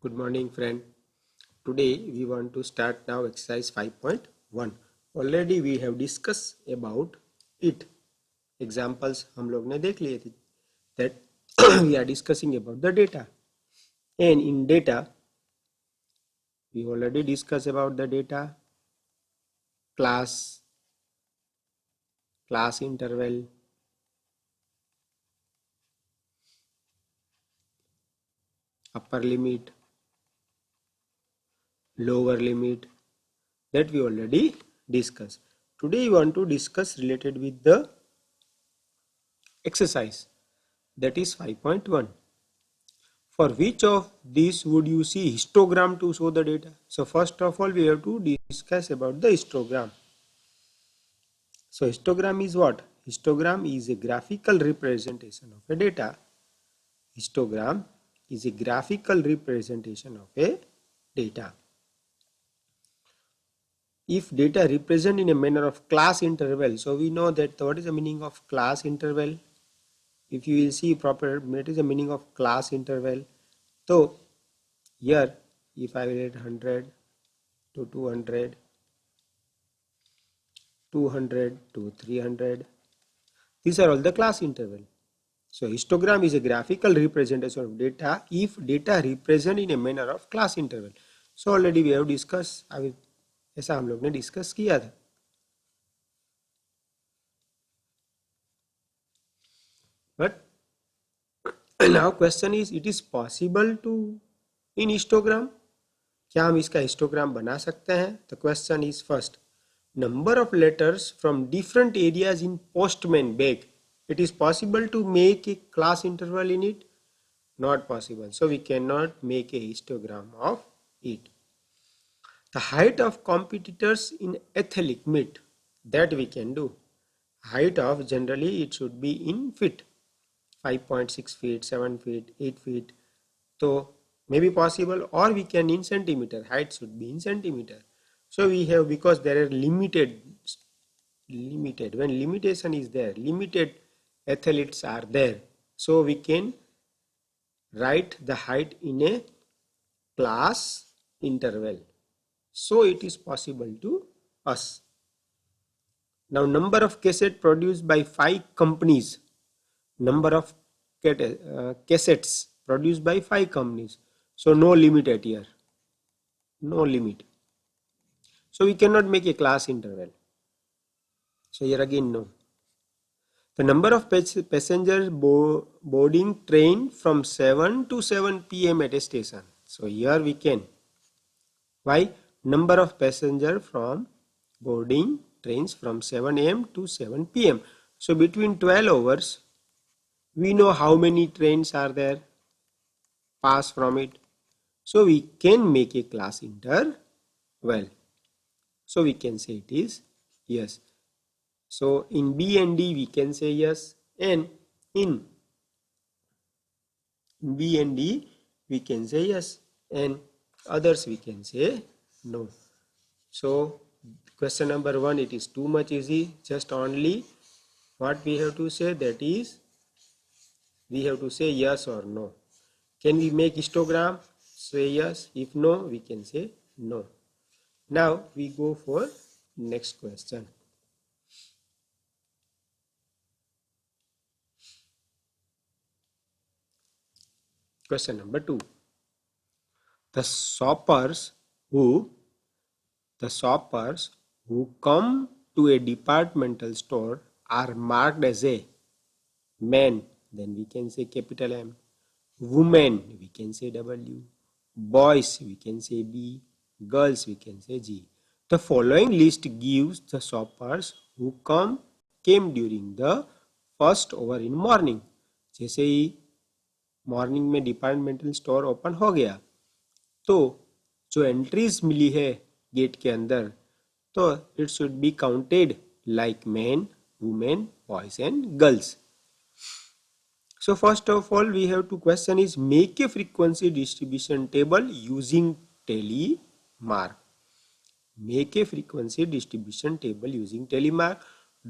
Good morning friend. Today we want to start now exercise 5.1. Already we have discussed about it. Examples हम लोग ने देख लिए थे. That we are discussing about the data. And in data we already discussed about the data, class interval, upper limit, lower limit, that we already discussed. Today we want to discuss related with the exercise, that is 5.1. For which of these would you see histogram to show the data? So first of all we have to discuss about the histogram. So histogram is what? Histogram is a graphical representation of a data. Histogram is a graphical representation of a data. If data represent in a manner of class interval, so we know that what is the meaning of class interval? If you will see proper, what is the meaning of class interval? So here if I will add 100 to 200, 200 to 300, these are all the class interval. So histogram is a graphical representation of data if data represent in a manner of class interval. So already we have discussed, ऐसा हम लोग ने discuss किया था. But now question is, it is possible to in histogram, क्या हम इसका histogram बना सकते हैं? The question is first, number of letters from different areas in postman bag. It is possible to make a class interval in it? Not possible. So we cannot make a histogram of it. The height of competitors in athletic meet, that we can do. Height of, generally it should be in feet. 5.6 feet, 7 feet, 8 feet. So maybe possible, or we can in centimeter. Height should be in centimeter. So we have, because there are limited, when limitation is there, limited athletes are there. So we can write the height in a class interval. So it is possible to us. Now number of cassettes produced by 5 companies. Number of cassettes produced by 5 companies. So no limit at here. No limit. So we cannot make a class interval. So here again no. The number of passengers boarding train from 7 to 7 p.m. at a station. So here we can. Why? Number of passengers from boarding trains from 7 a.m. to 7 p.m. So between 12 hours, we know how many trains are there, pass from it. So we can make a class interval. So we can say it is yes. So in B and D we can say yes, and in B and D we can say yes, and others we can say no. So question number 1, it is too much easy. Just only what we have to say, that is we have to say yes or no. Can we make histogram? Say yes. If no, we can say no. Now we go for next question. Question number 2. The shoppers who come to a departmental store are marked as a man, then we can say capital M. Women, we can say W. Boys, we can say B. Girls, we can say G. The following list gives the shoppers who came during the first hour in morning. जैसे ही morning में departmental store open हो गया, तो जो entries मिली है gate के अंदर, तो it should be counted like man, women, boys and girls. So first of all we have to question is, make a frequency distribution table using telemark. Make a frequency distribution table using telemark.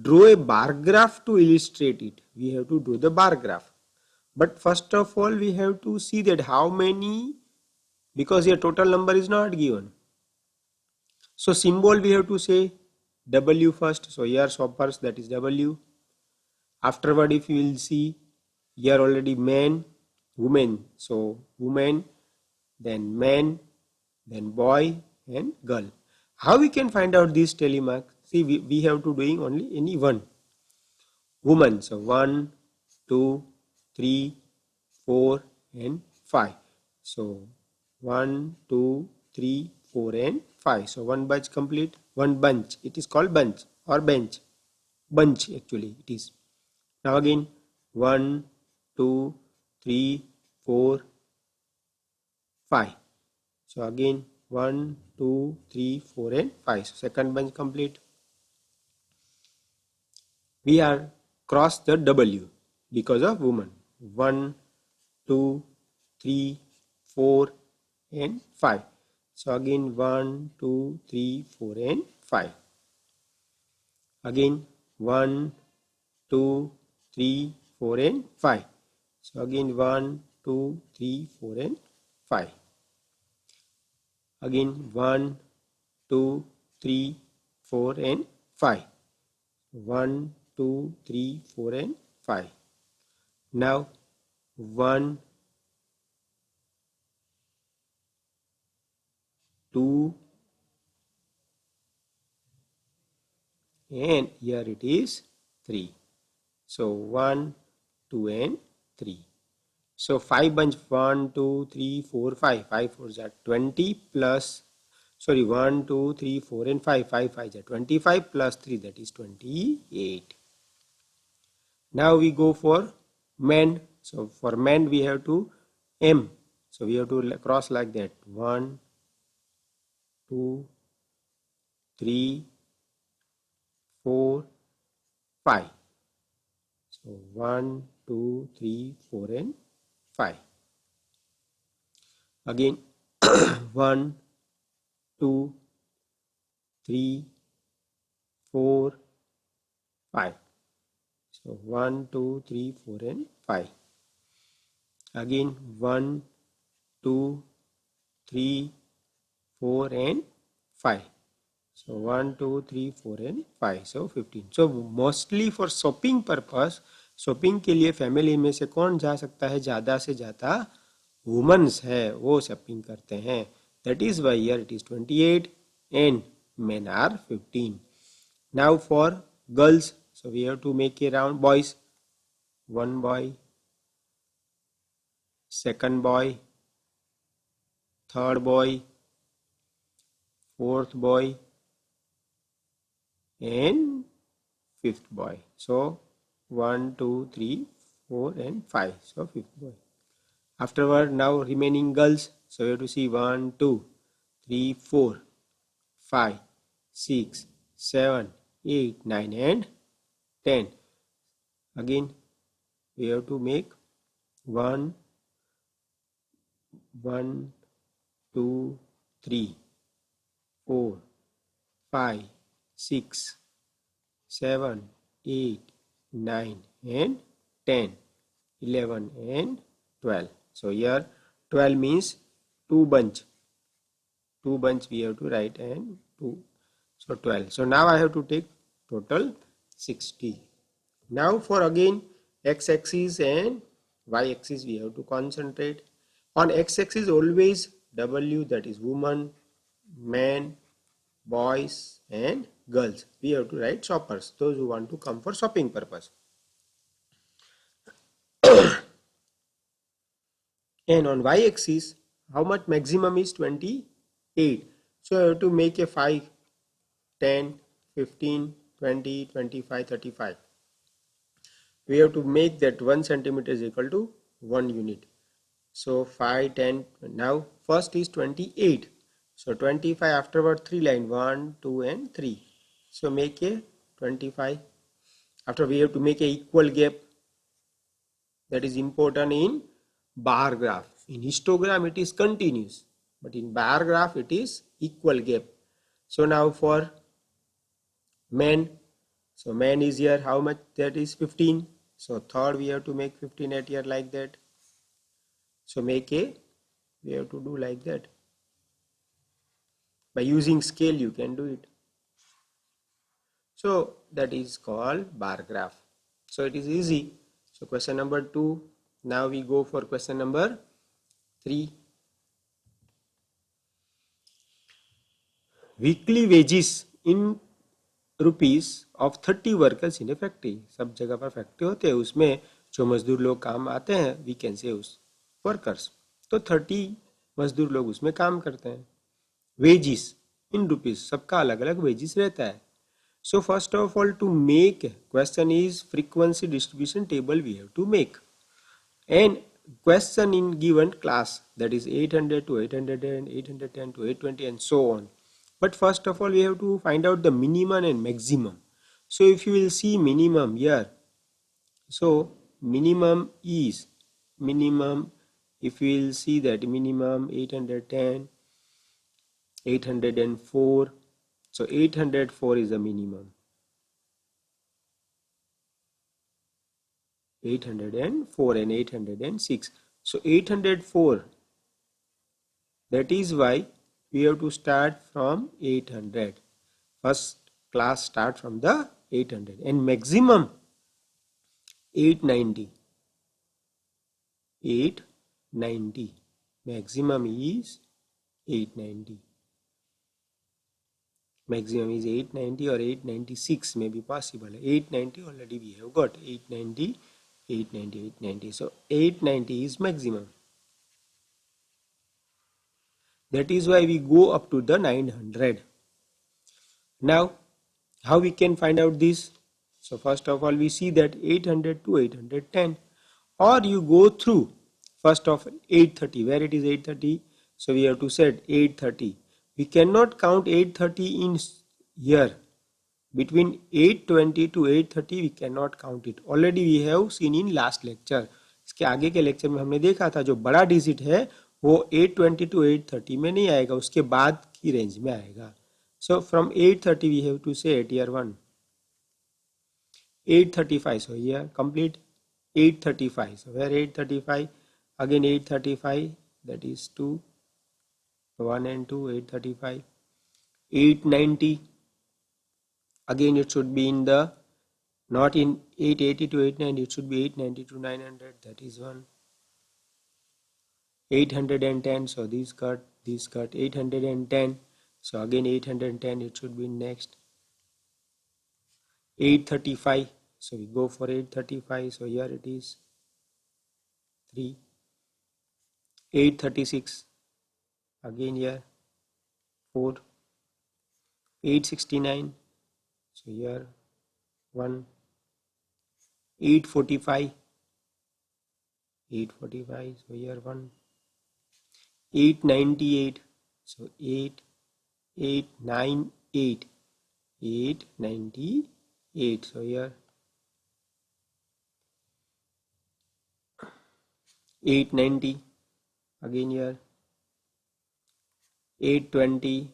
Draw a bar graph to illustrate it. We have to draw the bar graph. But first of all we have to see that how many because your total number is not given. So symbol we have to say W first. So here shoppers, that is W. Afterward, if you will see here already man, woman. So woman, then man, then boy and girl. How we can find out this telemark? See, we have to doing only any one. Woman. So 1, 2, 3, 4 and 5. So 1, 2, 3, 4 and 5. So one bunch complete. One bunch. It is called bunch or bench. Bunch actually it is. Now again 1, 2, 3, 4, 5. So again 1, 2, 3, 4 and 5. So second bunch complete. We are cross the W because of woman. 1, 2, 3, 4 and 5. So again 1, 2, 3, 4 and 5. Again 1, 2, 3, 4 and 5. So again 1, 2, 3, 4 and 5. Again 1, 2, 3, 4 and 5. 1, 2, 3, 4 and 5. Now 1, 2 and here it is 3. So 1, 2 and 3. So 5 bunch 1, 2, 3, 4, 5. 5 4s are 20 plus, sorry 1, 2, 3, 4 and 5. 5 5s are 25 plus 3, that is 28. Now we go for men. So for men we have to M. So we have to cross like that. 1, 2, 3, 4, 5. So 1, 2, 3, 4 and 5. Again 1, 2, 3, 4, 5. So 1, 2, 3, 4 and 5. Again 1, 2, 3, 4 and 5. So 1, 2, 3, 4 and 5. So 15. So mostly for shopping purpose, shopping के लिए family में से कौन जा सकता है? ज़्यादा से ज़्यादा वुमेन्स है, वो शॉपिंग करते हैं. That is why here it is 28 and men are 15. Now for girls, so we have to make a round. Boys, one boy, second boy, third boy, fourth boy and fifth boy. So 1, 2, 3, 4 and 5. So fifth boy. Afterward, now remaining girls. So you have to see 1, 2, 3, 4, 5, 6, 7, 8, 9 and 10. Again we have to make 1, 2, 3, 4, 5, 6, 7, 8, 9 and 10, 11 and 12. So here 12 means 2 bunch. 2 bunch we have to write and 2. So 12. So now I have to take total 60. Now for again x-axis and y-axis we have to concentrate. On x-axis always W, that is woman, man, boys and girls. We have to write shoppers, those who want to come for shopping purpose. And on y-axis, how much maximum is 28. So I have to make a 5, 10, 15, 20, 25, 35. We have to make that 1 centimeter is equal to 1 unit. So 5, 10, now first is 28. So 25 afterward 3 line, 1, 2 and 3. So make a 25. After we have to make a equal gap. That is important in bar graph. In histogram it is continuous, but in bar graph it is equal gap. So now for man, so man is here, how much? That is 15. So third we have to make 15 at here like that. So make a We have to do like that. By using scale you can do it. So that is called bar graph. So it is easy. So question number 2. Now we go for question number 3. Weekly wages in rupees of 30 workers in A factory. सब जगह पर factory होते हैं, उसमें जो मजदूर लोग काम आते हैं वी कैन से उस वर्कर्स. तो 30 मजदूर लोग उसमें काम करते हैं. वेजिस इन रुपीस, सबका अलग अलग वेजिस रहता है. So first of all to make question is frequency distribution table we have to make. And question in given class, that is 800 to 810, 810 to 820 and so on. But first of all we have to find out the minimum and maximum. So if you will see minimum here, so minimum is if we will see that minimum 810, 804, so 804 is the minimum, 804 and 806. So 804, that is why we have to start from 800. First class start from the 800 and maximum 890. 890. Maximum is 890. Maximum is 890 or 896 may be possible. 890 already we have got. 890, 890, 890. So 890 is maximum. That is why we go up to the 900. Now, how we can find out this? So first of all, we see that 800 to 810, or you go through first of 830. Where it is 830? So we have to set 830. We cannot count 830 in here. Between 820 to 830 we cannot count it. Already we have seen in last lecture. इसके आगे के lecture में हमने देखा था जो बड़ा digit है वो 820 to 830 में नहीं आएगा, उसके बाद की रेंज में आएगा. So from 830 we have to say tier 1. 835, so here complete 835. So where 835? Again 835, that is 2, 1 and 2, 835. 890, again it should be in the, not in 880 to 890, it should be 890 to 900, that is 1. 810, so this cut, 810, so again 810 it should be next. 835, so we go for 835, so here it is 3. 836, again here 4. 869, so here 1. 845, 845, so here 1. 898, so 898, 898, so here 890, again here 820,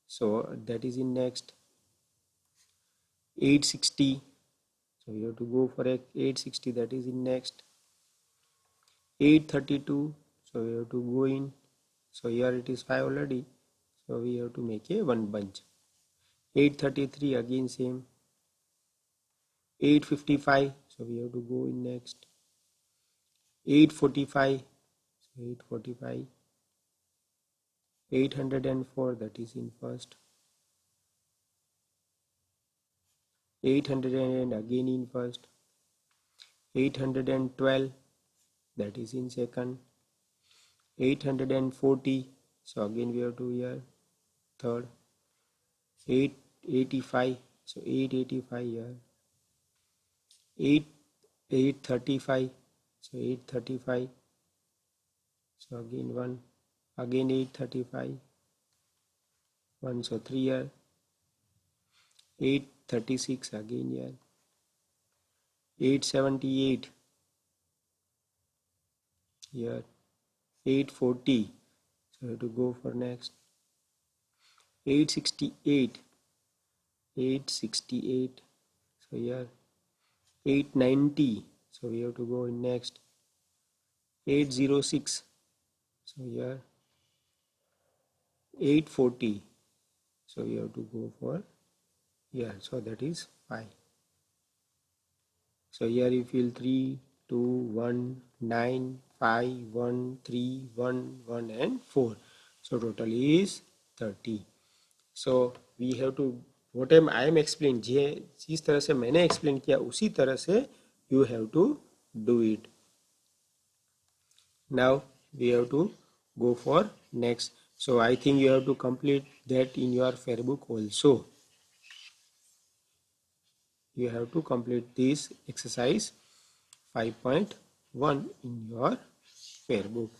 so that is in next. 860, so you have to go for 860, that is in next. 832, so we have to go in, so here it is 5 already, so we have to make a one bunch. 833, again same. 855, so we have to go in next. 845, so 845. 804, that is in first. 800 and again in first. 812, that is in second. 840, so again we have to here third. 885, so 885 here. 835, so 835, so again 1. Again 835, 1, so 3 here. 836, again here. 878 here. 840, so we have to go for next. 868, 868, so here. 890, so we have to go in next. 806, So here 840. So you have to go for here. So that is 5. So here you feel 3, 2, 1, 9, 5, 1, 3, 1, 1 and 4. So total is 30. So we have to whatever I am explained, जिस तरह से मैंने explain किया उसी तरह से you have to do it. Now we have to go for next. So I think you have to complete that in your fair book also. You have to complete this exercise 5.1 in your fair book.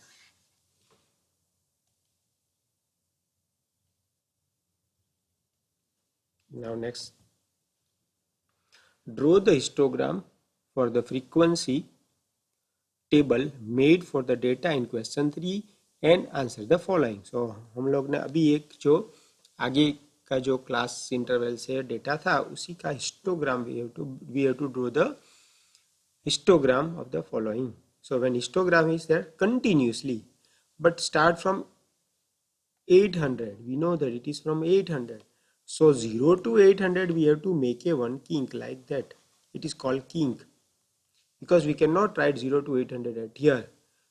Now next, draw the histogram for the frequency table made for the data in question 3 and answer the following. So हम लोग ने अभी एक जो आगे का जो class interval से डेटा था उसी का histogram we have to draw the histogram of the following. So when histogram is there continuously, but start from 800, we know that it is from 800. So 0 to 800 we have to make a one kink like that. It is called kink because we cannot write 0 to 800 at here.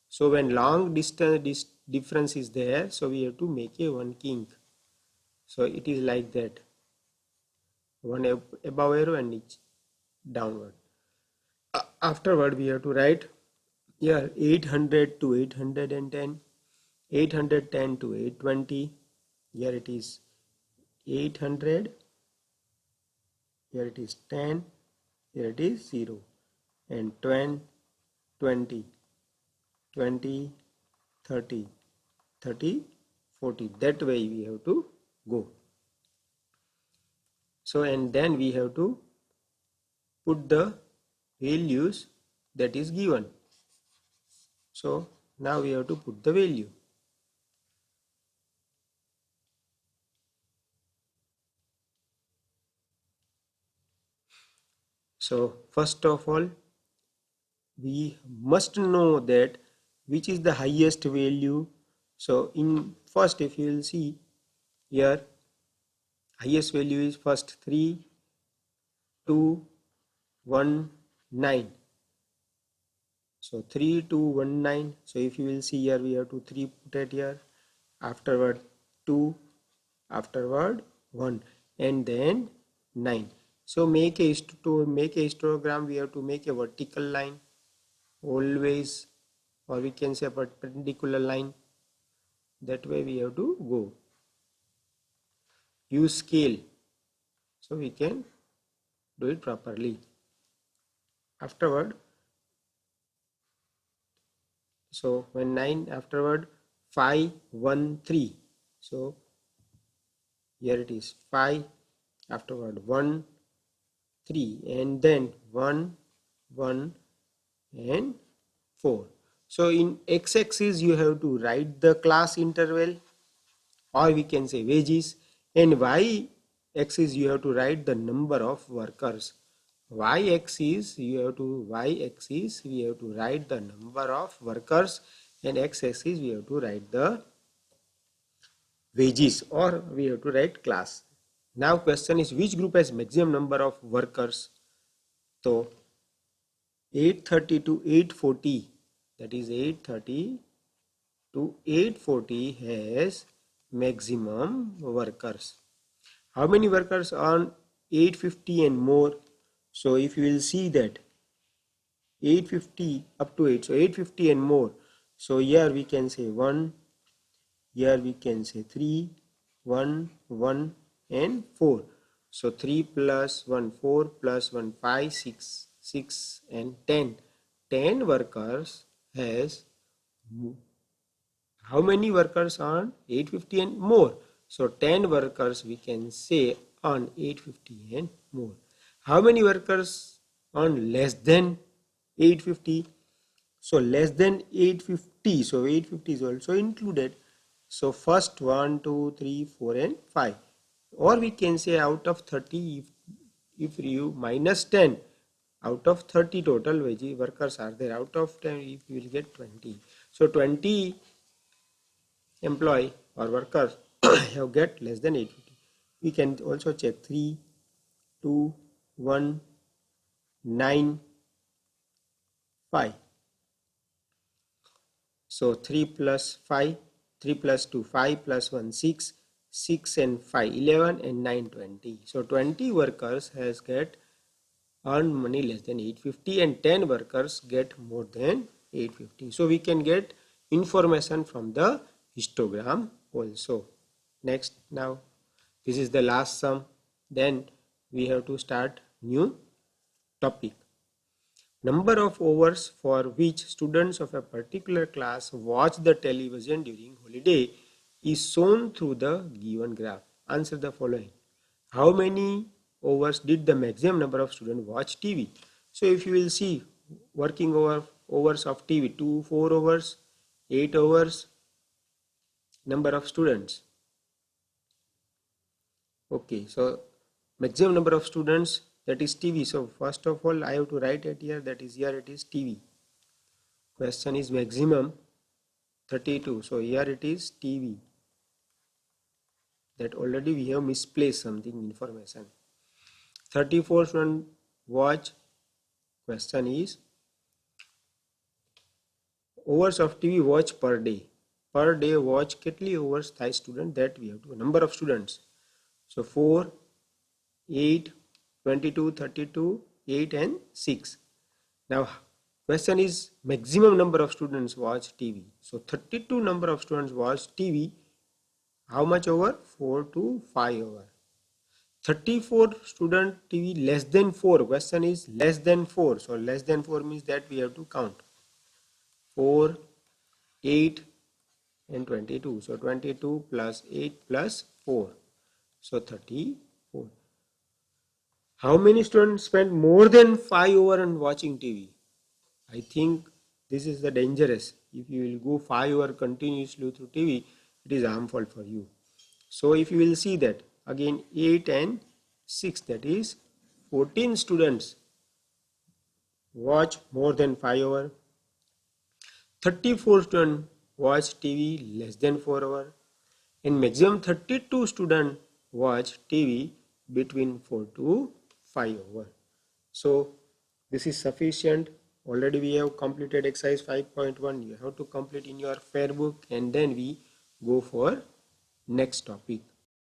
So when long distance difference is there, so we have to make a one kink. So it is like that, one above arrow and each downward. Afterward we have to write here 800 to 810, 810 to 820. Here it is 800, here it is 10, here it is 0, and 20, 20, 20, 30, 30, 40. That way we have to go. So and then we have to put the values that is given. So now we have to put the value. So first of all, we must know that which is the highest value. So in first, if you will see here, highest value is first 3, 2, 1, 9. So 3, 2, 1, 9. So if you will see here, we have to 3 put it here, afterward 2, afterward 1, and then 9. So to make a histogram, we have to make a vertical line always, or we can say a perpendicular line. That way we have to go. Use scale so we can do it properly. Afterward, so when 9, afterward 5, 1, 3. So here it is 5, afterward 1, 3, and then 1, 1 and 4. So in x-axis you have to write the class interval, or we can say wages, and y-axis you have to write the number of workers. Y-axis we have to write the number of workers, and x-axis we have to write the wages, or we have to write class. Now question is, which group has maximum number of workers? So 830 to 840, that is 830 to 840 has maximum workers. How many workers on 850 and more? So if you will see that 850 up to 8, so 850 and more. So here we can say 1, here we can say 3, 1, 1 and 4. So 3 plus 1, 4 plus 1, 5, 6, 6 and 10. 10 workers has how many workers on 850 and more? So 10 workers we can say on 850 and more. How many workers on less than 850? So less than 850. So 850 is also included. So first 1, 2, 3, 4 and 5. Or we can say out of 30, if you minus 10, out of 30 total workers are there. Out of 10, if you will get 20. So 20 employee or worker have get less than 850. We can also check 3, 2, 1, 9, 5. So 3 plus 5, 3 plus 2, 5 plus 1, 6, 6 and 5, 11 and 9, 20. So 20 workers has get earn money less than 850 and 10 workers get more than 850. So we can get information from the histogram also. Next, now this is the last sum. Then we have to start new topic. Number of hours for which students of a particular class watch the television during holiday is shown through the given graph. Answer the following. How many hours did the maximum number of students watch TV? So if you will see working hours of TV, 2, 4 hours, 8 hours, number of students. Okay, so maximum number of students, that is TV. So first of all I have to write it here, that is here it is TV. Question is maximum 32. So here it is TV. That already we have misplaced something information. 34 students watch. Question is hours of TV watch per day. Per day watch કેટલી hours થાય student, that we have to number of students. So 4, 8, 22, 32, 8 and 6. Now question is maximum number of students watch TV. So 32 number of students watch TV. How much hour? 4 to 5 hour. 34 student TV less than 4. Question is less than 4. So less than 4 means that we have to count 4, 8 and 22. So 22 plus 8 plus 4. So 34. How many students spend more than 5 hours on watching TV? I think this is the dangerous. If you will go 5 hours continuously through TV, it is harmful for you. So if you will see that again 8 and 6, that is 14 students watch more than 5 hours. 34 students watch TV less than 4 hours. And maximum 32 students watch TV between 4 to 5 hours. So this is sufficient. Already we have completed exercise 5.1. You have to complete in your fair book and then we go for next topic.